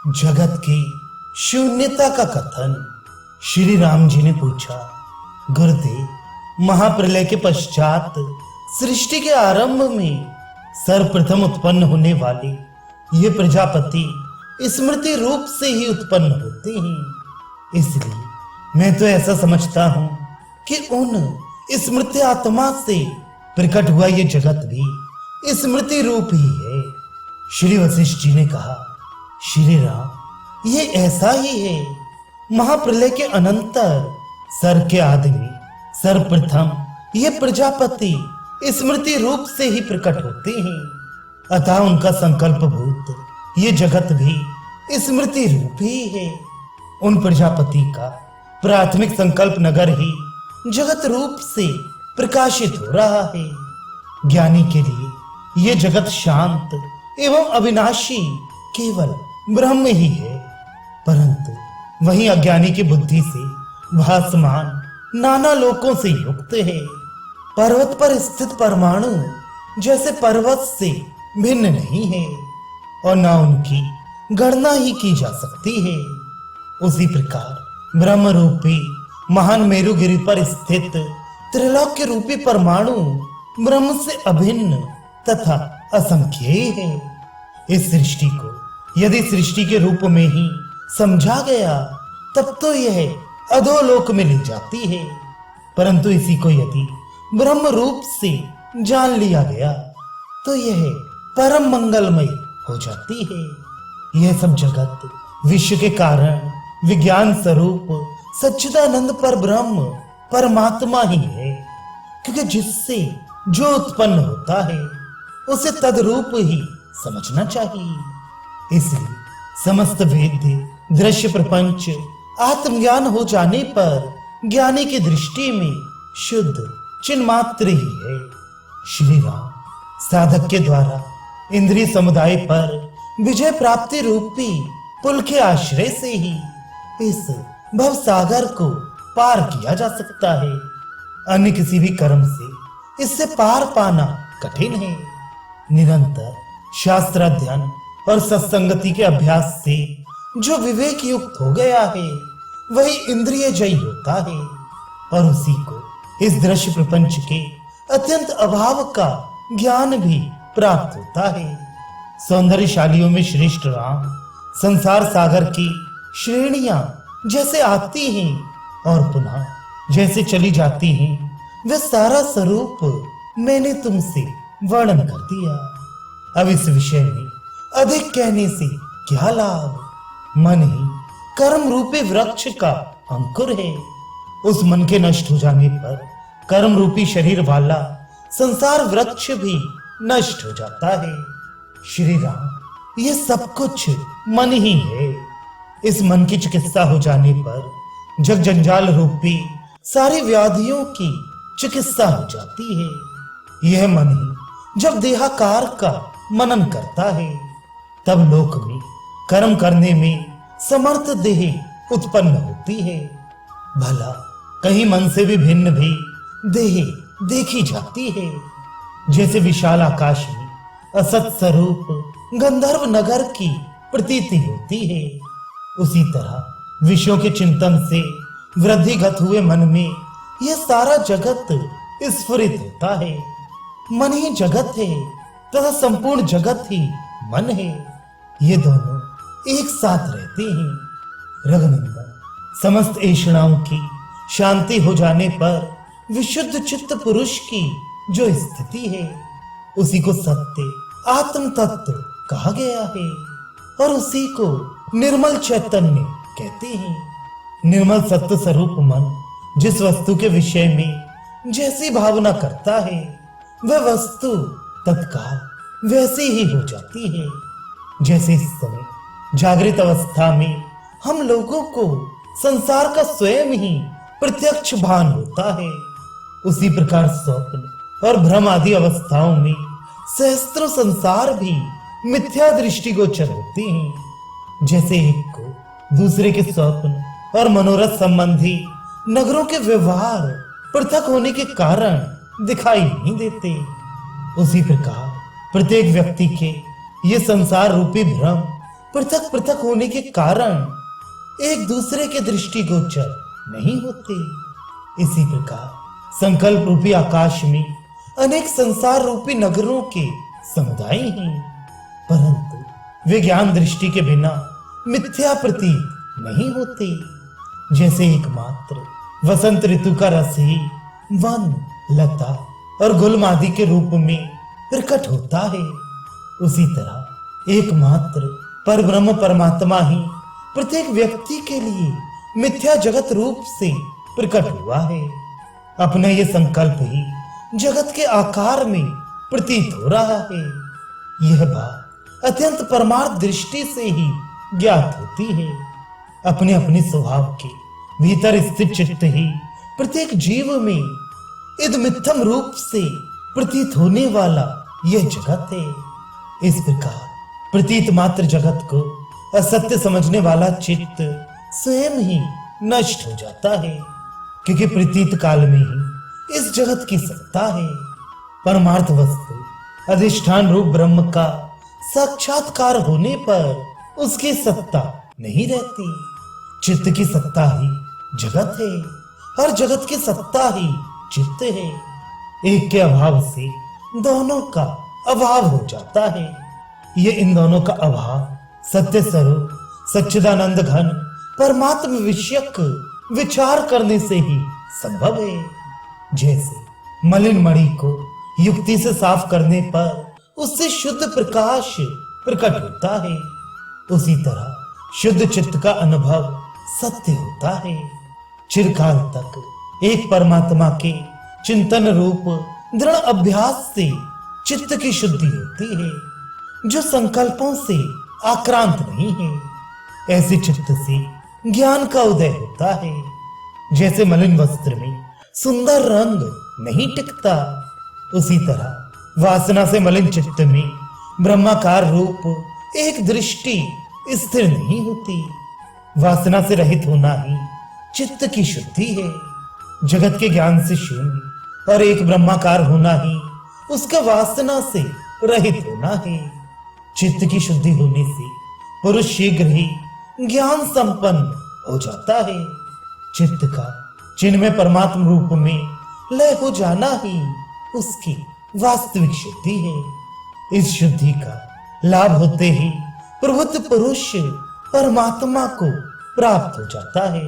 जगत की शून्यता का कथन। श्री राम जी ने पूछा, गुरुदेव, महाप्रलय के पश्चात सृष्टि के आरंभ में सर्वप्रथम उत्पन्न होने वाले ये प्रजापति स्मृति रूप से ही उत्पन्न होते हैं। इसलिए मैं तो ऐसा समझता हूं कि उन स्मृति आत्मा से प्रकट हुआ ये जगत भी स्मृति रूप ही है। श्री वशिष्ठ जी ने कहा, श्री राम, ये ऐसा ही है। महाप्रलय के अनंतर सर के आदि में सर्वप्रथम ये प्रजापति स्मृति रूप से ही प्रकट होते हैं। अतः उनका संकल्प भूत ये जगत भी स्मृति रूप ही है। उन प्रजापति का प्राथमिक संकल्प नगर ही जगत रूप से प्रकाशित हो रहा है। ज्ञानी के लिए ये जगत शांत एवं अविनाशी केवल ब्रह्म ही है, परंतु वही अज्ञानी की बुद्धि से भासमान नाना लोकों से युक्त है। पर्वत पर स्थित परमाणु जैसे पर्वत से भिन्न नहीं है और ना उनकी गणना ही की जा सकती है। उसी प्रकार ब्रह्म रूपी महान मेरुगिरी पर स्थित त्रिलोक्य रूपी परमाणु ब्रह्म से अभिन्न तथा असंख्य है। इस सृष्टि को यदि सृष्टि के रूप में ही समझा गया तब तो यह अधोलोक में ले जाती है, परंतु इसी को यदि ब्रह्म रूप से जान लिया गया तो यह परम मंगलमय हो जाती है। यह सब जगत विश्व के कारण विज्ञान स्वरूप सच्चिदानंद पर ब्रह्म परमात्मा ही है, क्योंकि जिससे जो उत्पन्न होता है उसे तदरूप ही समझना चाहिए। इसलिए समस्त वेद्य दृश्य प्रपंच आत्मज्ञान हो जाने पर ज्ञानी की दृष्टि में शुद्ध चिन्मात्र ही है। श्री राम, साधक के द्वारा इंद्रिय समुदाय पर विजय प्राप्ति रूपी पुल के आश्रय से ही इस भव सागर को पार किया जा सकता है। अन्य किसी भी कर्म से इससे पार पाना कठिन है। निरंतर शास्त्र अध्ययन और सत्संगति के अभ्यास से जो विवेक युक्त हो गया है वही इंद्रिय जयी होता है और उसी को इस दृश्य प्रपंच के अत्यंत अभाव का ज्ञान भी प्राप्त होता है। सौंदर्यशालियों में श्रेष्ठ राम संसार सागर की श्रेणियां जैसे आती हैं और पुनः जैसे चली जाती हैं, वह सारा स्वरूप मैंने तुमसे वर्णन कर दिया। अब इस विषय में अधिक कहने से क्या लाभ। मन ही कर्म रूपी वृक्ष का अंकुर है। उस मन के नष्ट हो जाने पर कर्म रूपी शरीर वाला संसार वृक्ष भी नष्ट हो जाता है। श्री राम, ये सब कुछ मन ही है। इस मन की चिकित्सा हो जाने पर जग जंजाल रूपी सारी व्याधियों की चिकित्सा हो जाती है। यह मन ही जब देहाकार का मनन करता है तब लोक में कर्म करने में समर्थ देह उत्पन्न होती है। भला कहीं मन से भी भिन्न भी देह देखी जाती है। जैसे विशाल आकाश में असत स्वरूप गंधर्व नगर की प्रतीति होती है, उसी तरह विषयों के चिंतन से वृद्धिगत हुए मन में यह सारा जगत स्फुरित होता है। मन ही जगत है तथा संपूर्ण जगत ही मन है। ये दोनों एक साथ रहते हैं। रघुनंदन, समस्त ऐषणाओं की शांति हो जाने पर विशुद्ध चित्त पुरुष की जो स्थिति है उसी को सत्य आत्म तत्व कहा गया है और उसी को निर्मल चैतन्य कहते हैं। निर्मल सत्य स्वरूप मन जिस वस्तु के विषय में जैसी भावना करता है वह वस्तु तत्काल वैसी ही हो जाती है। जैसे इस समय जागृत अवस्था में हम लोगों को संसार का स्वयं ही प्रत्यक्ष भान होता है, उसी प्रकार स्वप्न और भ्रम आदि अवस्थाओं में सहस्त्रों संसार भी मिथ्या दृष्टिगोचर होते हैं। जैसे एक को दूसरे के स्वप्न और मनोरथ संबंधी नगरों के व्यवहार पृथक होने के कारण दिखाई नहीं देते, उसी प्रकार प्रत्येक व्यक्ति के ये संसार रूपी भ्रम पृथक पृथक होने के कारण एक दूसरे के दृष्टिगोचर नहीं होते। इसी प्रकार संकल्प रूपी आकाश में अनेक संसार रूपी नगरों के समुदाय हैं, परंतु वे ज्ञान दृष्टि के बिना मिथ्या प्रतीत नहीं होते। जैसे एकमात्र वसंत ऋतु का रस ही वन, लता और गुलम आदि के रूप में प्रकट होता है, उसी तरह एकमात्र परब्रह्म परमात्मा ही प्रत्येक व्यक्ति के लिए मिथ्या जगत रूप से प्रकट हुआ है। अपना ये संकल्प ही जगत के आकार में प्रतीत हो रहा है। यह बात अत्यंत परमार्थ दृष्टि से ही ज्ञात होती है। अपने अपने स्वभाव के भीतर स्थित चित्त ही प्रत्येक जीव में इदमित्थम रूप से प्रतीत होने वाला यह जगत है। इस प्रकार प्रतीत मात्र जगत को असत्य समझने वाला चित्त स्वयं ही नष्ट हो जाता है, क्योंकि प्रतीत काल में ही इस जगत की सत्ता है। परमार्थ वस्तु अधिष्ठान रूप ब्रह्म का साक्षात्कार होने पर उसकी सत्ता नहीं रहती। चित्त की सत्ता ही जगत है और जगत की सत्ता ही चित्त है। एक के अभाव से दोनों का अभाव हो जाता है। ये इन दोनों का अभाव सत्य स्वरूप सच्चिदानंद घन परमात्म विषयक विचार करने से ही संभव है। जैसे मलिन मणि को युक्ति से साफ करने पर उससे शुद्ध प्रकाश प्रकट होता है, उसी तरह शुद्ध चित्त का अनुभव सत्य होता है। चिरकाल तक एक परमात्मा के चिंतन रूप दृढ़ अभ्यास से चित्त की शुद्धि होती है, जो संकल्पों से आक्रांत नहीं है। ऐसे चित्त से ज्ञान का उदय होता है। जैसे मलिन वस्त्र में सुंदर रंग नहीं टिकता, उसी तरह वासना से मलिन चित्त में ब्रह्माकार रूप एक दृष्टि स्थिर नहीं होती। वासना से रहित होना ही चित्त की शुद्धि है। जगत के ज्ञान से शून्य और एक ब्रह्माकार होना ही उसका वासना से रहित होना है। चित्त की शुद्धि होने से पुरुष शीघ्र ही ज्ञान संपन्न हो जाता है। चित्त का चिन्मय परमात्म रूप में लय हो जाना ही उसकी वास्तविक शुद्धि है। इस शुद्धि का लाभ होते ही प्रबुद्ध पुरुष परमात्मा को प्राप्त हो जाता है।